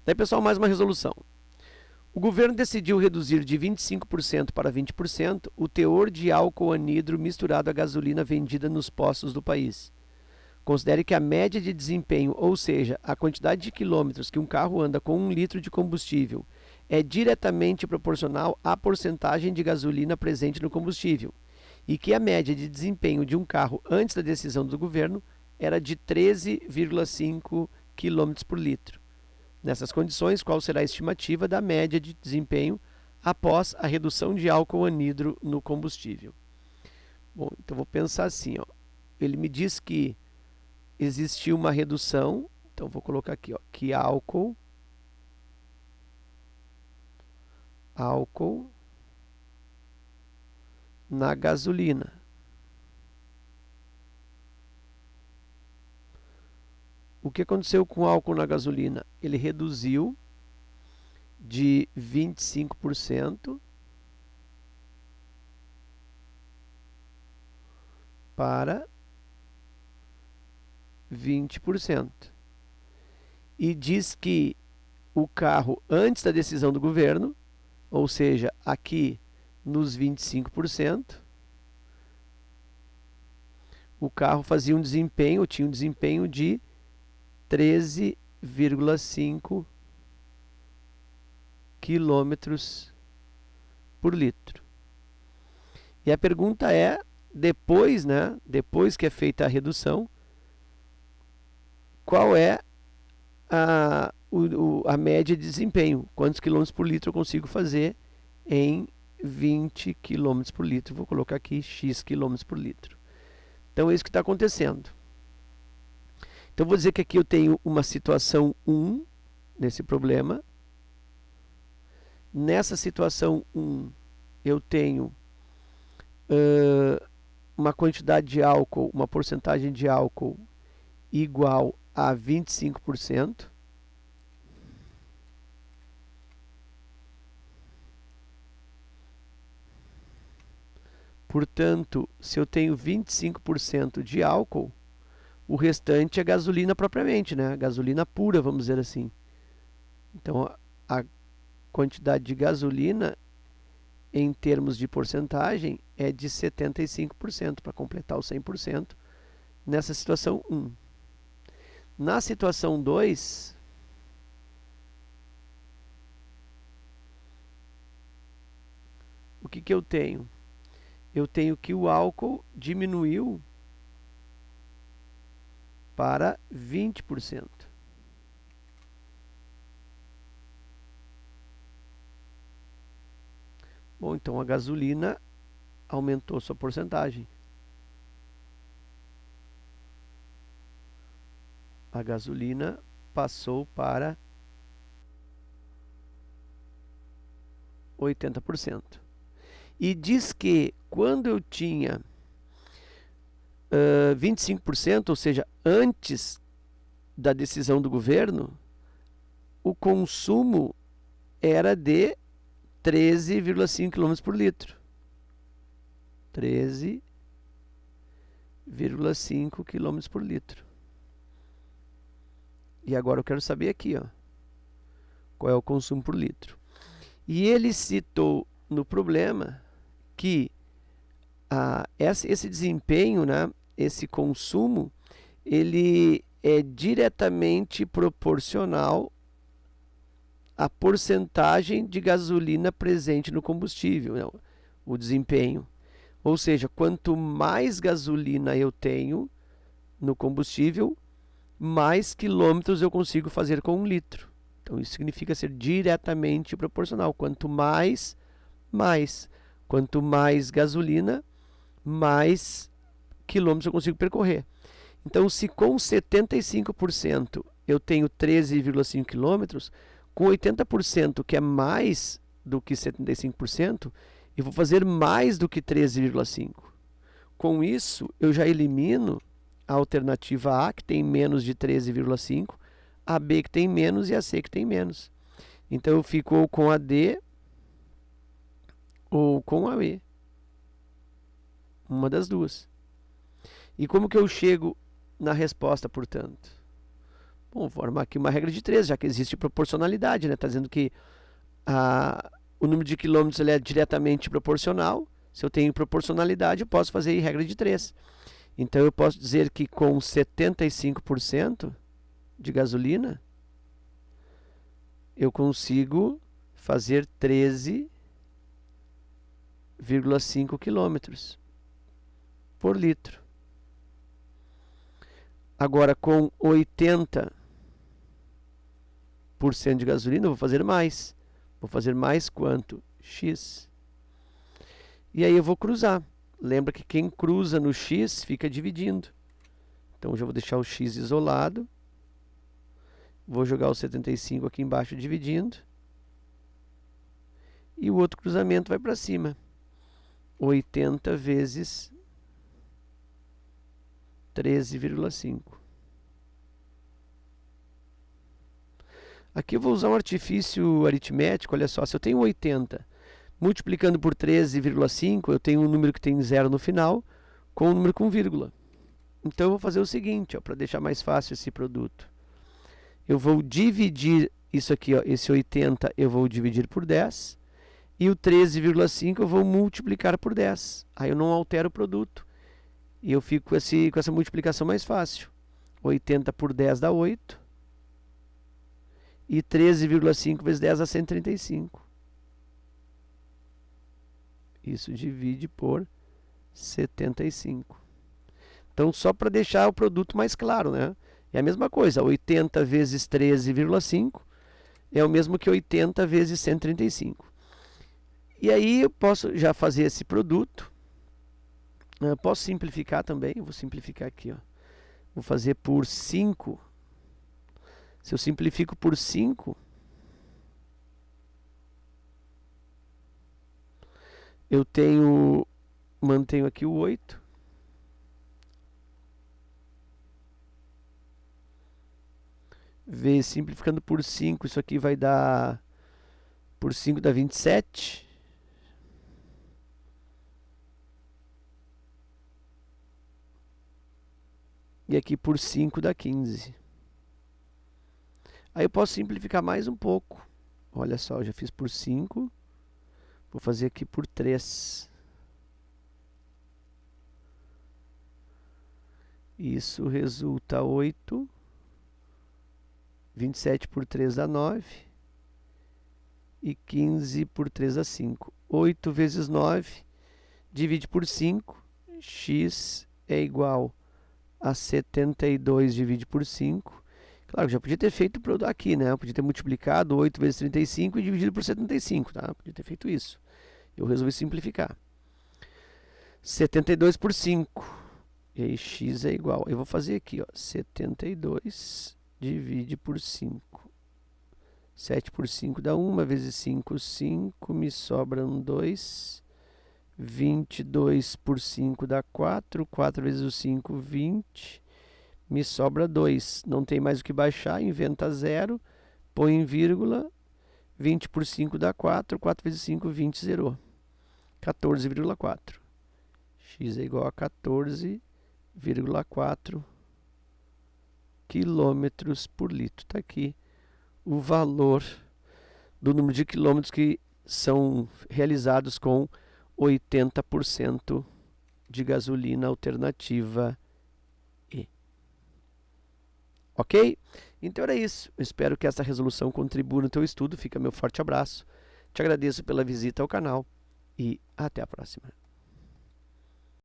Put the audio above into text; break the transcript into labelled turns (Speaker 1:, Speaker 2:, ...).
Speaker 1: Daí, pessoal, mais uma resolução. O governo decidiu reduzir de 25% para 20% o teor de álcool anidro misturado à gasolina vendida nos postos do país. Considere que a média de desempenho, ou seja, a quantidade de quilômetros que um carro anda com 1 litro de combustível, é diretamente proporcional à porcentagem de gasolina presente no combustível, e que a média de desempenho de um carro antes da decisão do governo era de 13,5 km por litro. Nessas condições, qual será a estimativa da média de desempenho após a redução de álcool anidro no combustível? Bom, então vou pensar assim, ó. Ele me diz que existiu uma redução, então vou colocar aqui, ó, que álcool na gasolina. O que aconteceu com o álcool na gasolina? Ele reduziu de 25% para 20%. E diz que o carro antes da decisão do governo, ou seja, aqui nos 25%, o carro fazia um desempenho, tinha um desempenho de 13,5 quilômetros por litro. E a pergunta é, depois, né, depois que é feita a redução, qual é a média de desempenho? Quantos quilômetros por litro eu consigo fazer em 20 quilômetros por litro? Vou colocar aqui X quilômetros por litro. Então é isso que está acontecendo. Então vou dizer que aqui eu tenho uma situação 1 nesse problema. Nessa situação 1 eu tenho uma quantidade de álcool, uma porcentagem de álcool igual a 25%. Portanto, se eu tenho 25% de álcool, o restante é gasolina propriamente, né? Gasolina pura, vamos dizer assim. Então, a quantidade de gasolina, em termos de porcentagem, é de 75%, para completar o 100%, nessa situação 1. Na situação 2, o que eu tenho? Eu tenho que o álcool diminuiu para 20%. Bom, então a gasolina aumentou sua porcentagem. A gasolina passou para 80%. E diz que quando eu tinha 25%, ou seja, antes da decisão do governo, o consumo era de 13,5 km por litro. 13,5 km por litro. E agora eu quero saber aqui, ó, qual é o consumo por litro. E ele citou no problema que esse desempenho, né, esse consumo, ele é diretamente proporcional à porcentagem de gasolina presente no combustível, né, o desempenho. Ou seja, quanto mais gasolina eu tenho no combustível, mais quilômetros eu consigo fazer com 1 litro. Então isso significa ser diretamente proporcional. Quanto mais. Quanto mais gasolina, mais quilômetros eu consigo percorrer. Então, se com 75% eu tenho 13,5 quilômetros, com 80%, que é mais do que 75%, eu vou fazer mais do que 13,5. Com isso, eu já elimino a alternativa A, que tem menos de 13,5, a B, que tem menos, e a C, que tem menos. Então, eu fico ou com a D ou com a E. Uma das duas. E como que eu chego na resposta, portanto? Bom, vou armar aqui uma regra de 3, já que existe proporcionalidade, né? Está dizendo que o número de quilômetros ele é diretamente proporcional. Se eu tenho proporcionalidade, eu posso fazer regra de 3. Então, eu posso dizer que com 75% de gasolina, eu consigo fazer 13,5 quilômetros por litro. Agora, com 80% de gasolina, eu vou fazer mais. Vou fazer mais quanto? X. E aí eu vou cruzar. Lembra que quem cruza no X fica dividindo. Então, eu já vou deixar o X isolado. Vou jogar o 75 aqui embaixo dividindo. E o outro cruzamento vai para cima. 80 vezes 13,5. Aqui eu vou usar um artifício aritmético. Olha só, se eu tenho 80 multiplicando por 13,5, eu tenho um número que tem 0 no final, com um número com vírgula. Então eu vou fazer o seguinte, para deixar mais fácil esse produto. Eu vou dividir isso aqui, ó, esse 80 eu vou dividir por 10, e o 13,5 eu vou multiplicar por 10. Aí eu não altero o produto, e eu fico com essa multiplicação mais fácil. 80 por 10 dá 8, e 13,5 vezes 10 dá 135. Isso divide por 75. Então, só para deixar o produto mais claro, né? É a mesma coisa, 80 vezes 13,5 é o mesmo que 80 vezes 135. E aí eu posso já fazer esse produto. Eu posso simplificar também, eu vou simplificar aqui, ó. Vou fazer por 5. Se eu simplifico por 5, eu mantenho aqui o 8. Simplificando por 5, isso aqui vai dar, por 5 dá 27. E aqui por 5 dá 15. Aí eu posso simplificar mais um pouco. Olha só, eu já fiz por 5. Vou fazer aqui por 3. Isso resulta 8. 27 por 3 dá 9. E 15 por 3 dá 5. 8 vezes 9 divide por 5. X é igual a 72 divide por 5. Claro, já podia ter feito aqui, né? Eu podia ter multiplicado 8 vezes 35 e dividido por 75, tá? Podia ter feito isso. Eu resolvi simplificar. 72 por 5. E aí x é igual. Eu vou fazer aqui, ó. 72 divide por 5. 7 por 5 dá 1, vezes 5, 5. Me sobram 2. 22 por 5 dá 4. 4 vezes o 5, 20. Me sobra 2. Não tem mais o que baixar. Inventa 0. Põe em vírgula. 20 por 5 dá 4. 4 vezes 5, 20, zerou. 14,4. X é igual a 14,4 quilômetros por litro. Está aqui o valor do número de quilômetros que são realizados com 80% de gasolina alternativa E. Ok? Então era isso. Eu espero que essa resolução contribua no teu estudo. Fica meu forte abraço. Te agradeço pela visita ao canal e até a próxima.